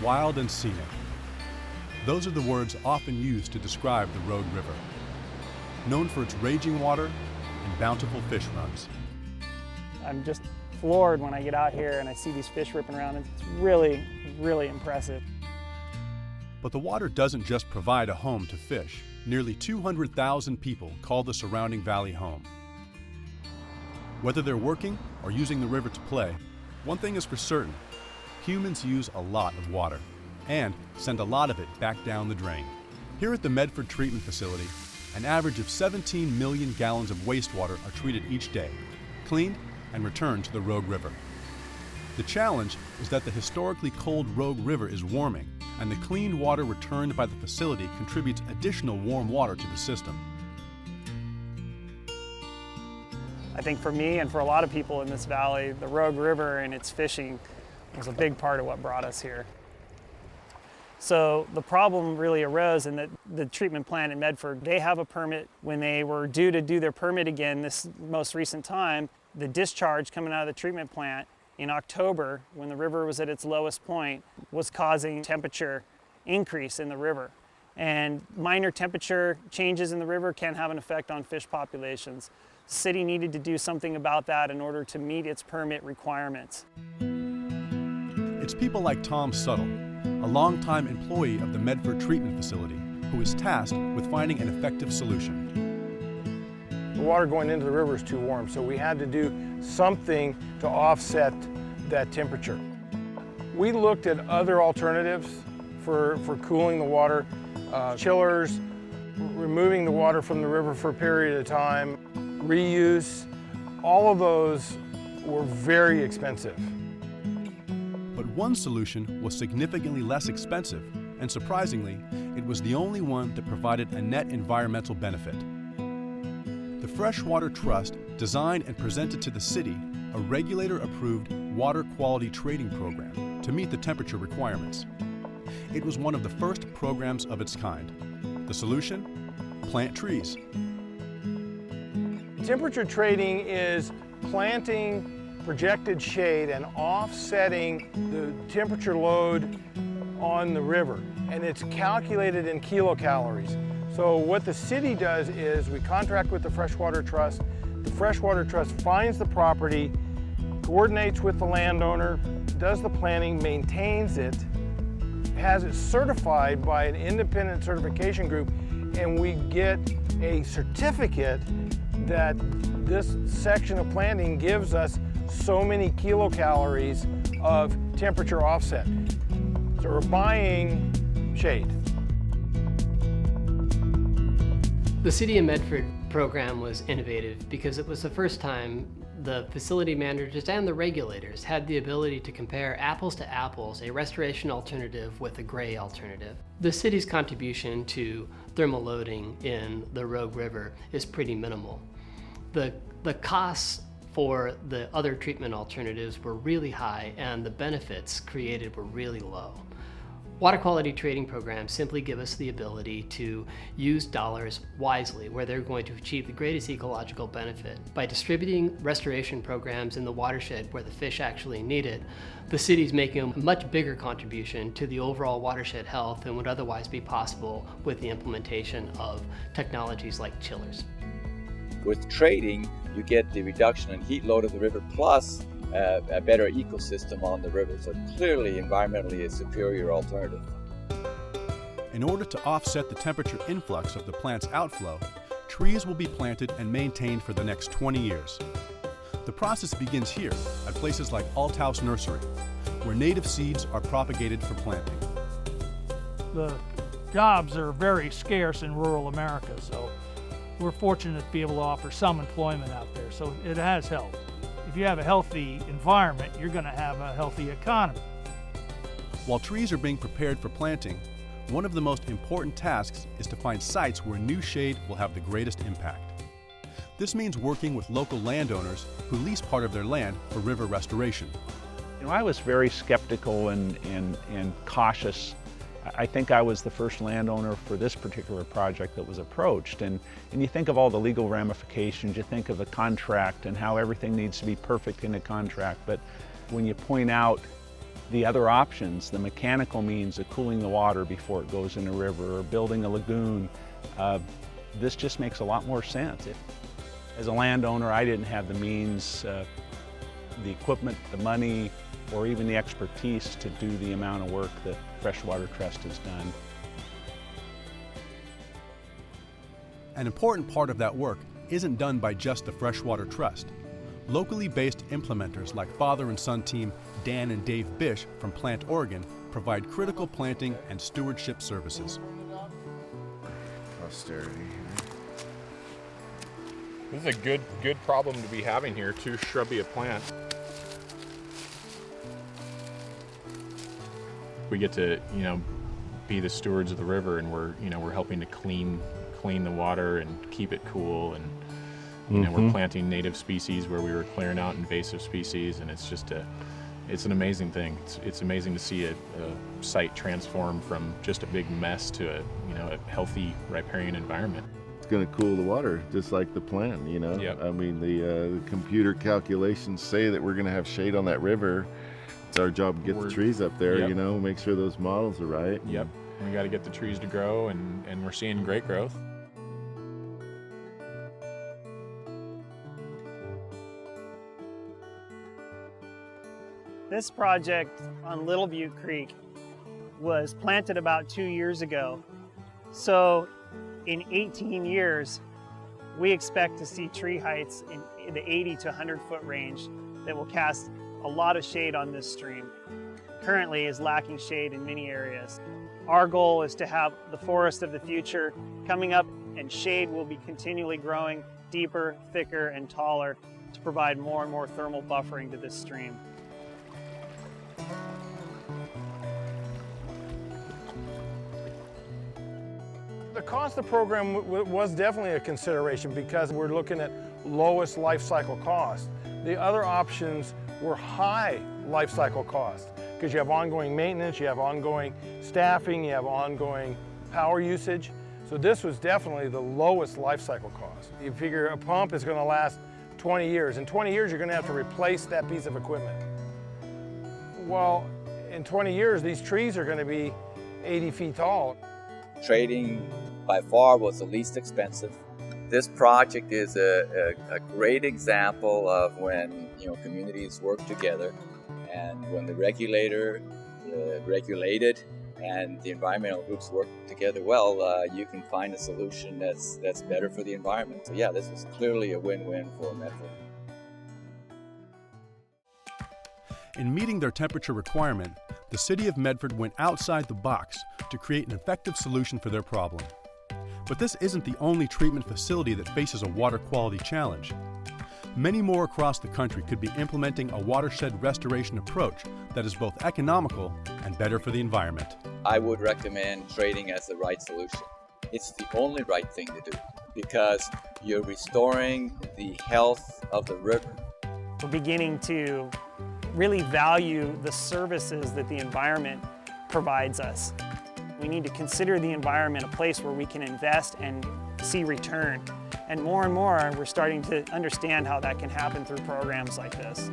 wild and scenic. Those are the words often used to describe the Rogue River, known for its raging water and bountiful fish runs. I'm just floored when I get out here and I see these fish ripping around. It's really, really impressive. But the water doesn't just provide a home to fish. Nearly 200,000 people call the surrounding valley home. Whether they're working or using the river to play, one thing is for certain: humans use a lot of water and send a lot of it back down the drain. Here at the Medford Treatment Facility, an average of 17 million gallons of wastewater are treated each day, cleaned and returned to the Rogue River. The challenge is that the historically cold Rogue River is warming, and the cleaned water returned by the facility contributes additional warm water to the system. I think for me and for a lot of people in this valley, the Rogue River and its fishing was a big part of what brought us here. So the problem really arose in that the treatment plant in Medford, they have a permit. When they were due to do their permit again this most recent time, the discharge coming out of the treatment plant in October, when the river was at its lowest point, was causing temperature increase in the river. And minor temperature changes in the river can have an effect on fish populations. The city needed to do something about that in order to meet its permit requirements. It's people like Tom Suttle, a longtime employee of the Medford Treatment Facility, who is tasked with finding an effective solution. The water going into the river is too warm, so we had to do something to offset that temperature. We looked at other alternatives for cooling the water, chillers, removing the water from the river for a period of time, reuse. All of those were very expensive. But one solution was significantly less expensive, and surprisingly, it was the only one that provided a net environmental benefit. The Freshwater Trust designed and presented to the city a regulator-approved water quality trading program to meet the temperature requirements. It was one of the first programs of its kind. The solution? Plant trees. Temperature trading is planting projected shade and offsetting the temperature load on the river, and it's calculated in kilocalories. So what the city does is we contract with the Freshwater Trust. The Freshwater Trust finds the property, coordinates with the landowner, does the planning, maintains it, has it certified by an independent certification group, and we get a certificate that this section of planting gives us so many kilocalories of temperature offset. So we're buying shade. The City of Medford program was innovative because it was the first time the facility managers and the regulators had the ability to compare apples to apples, a restoration alternative with a gray alternative. The city's contribution to thermal loading in the Rogue River is pretty minimal. The costs for the other treatment alternatives were really high, and the benefits created were really low. Water quality trading programs simply give us the ability to use dollars wisely where they're going to achieve the greatest ecological benefit. By distributing restoration programs in the watershed where the fish actually need it, the city's making a much bigger contribution to the overall watershed health than would otherwise be possible with the implementation of technologies like chillers. With trading, you get the reduction in heat load of the river plus a better ecosystem on the river. So clearly, environmentally, a superior alternative. In order to offset the temperature influx of the plant's outflow, trees will be planted and maintained for the next 20 years. The process begins here at places like Althouse Nursery, where native seeds are propagated for planting. The jobs are very scarce in rural America, so we're fortunate to be able to offer some employment out there, so it has helped. If you have a healthy environment, you're going to have a healthy economy. While trees are being prepared for planting, one of the most important tasks is to find sites where new shade will have the greatest impact. This means working with local landowners who lease part of their land for river restoration. You know, I was very skeptical and cautious. I think I was the first landowner for this particular project that was approached. And you think of all the legal ramifications, you think of the contract and how everything needs to be perfect in a contract. But when you point out the other options, the mechanical means of cooling the water before it goes in a river or building a lagoon, this just makes a lot more sense. As a landowner, I didn't have the means, the equipment, the money, or even the expertise to do the amount of work that Freshwater Trust has done. An important part of that work isn't done by just the Freshwater Trust. Locally based implementers like father and son team Dan and Dave Bish from Plant Oregon provide critical planting and stewardship services. Austerity. This is a good problem to be having here, too shrubby a plant. We get to, be the stewards of the river, and we're helping to clean the water and keep it cool, and we're planting native species where we were clearing out invasive species, and it's just it's an amazing thing. It's amazing to see a site transform from just a big mess to a healthy riparian environment. It's going to cool the water, just like the plant, Yep. I mean, the computer calculations say that we're going to have shade on that river. It's our job to get the trees up there, Yep. Make sure those models are right. Yep. We got to get the trees to grow, and we're seeing great growth. This project on Little Butte Creek was planted about 2 years ago. So in 18 years, we expect to see tree heights in the 80 to 100 foot range that will cast a lot of shade on this stream. Currently is lacking shade in many areas. Our goal is to have the forest of the future coming up, and shade will be continually growing deeper, thicker, and taller to provide more and more thermal buffering to this stream. The cost of the program was definitely a consideration because we're looking at lowest life cycle cost. The other options were high life cycle cost because you have ongoing maintenance, you have ongoing staffing, you have ongoing power usage. So this was definitely the lowest life cycle cost. You figure a pump is going to last 20 years. In 20 years, you're going to have to replace that piece of equipment. Well, in 20 years, these trees are going to be 80 feet tall. Trading by far was the least expensive. This project is a great example of when communities work together, and when the regulator regulated and the environmental groups work together well, you can find a solution that's better for the environment. So yeah, this is clearly a win-win for Medford. In meeting their temperature requirement, the City of Medford went outside the box to create an effective solution for their problem. But this isn't the only treatment facility that faces a water quality challenge. Many more across the country could be implementing a watershed restoration approach that is both economical and better for the environment. I would recommend trading as the right solution. It's the only right thing to do because you're restoring the health of the river. We're beginning to really value the services that the environment provides us. We need to consider the environment a place where we can invest and see return. And more we're starting to understand how that can happen through programs like this.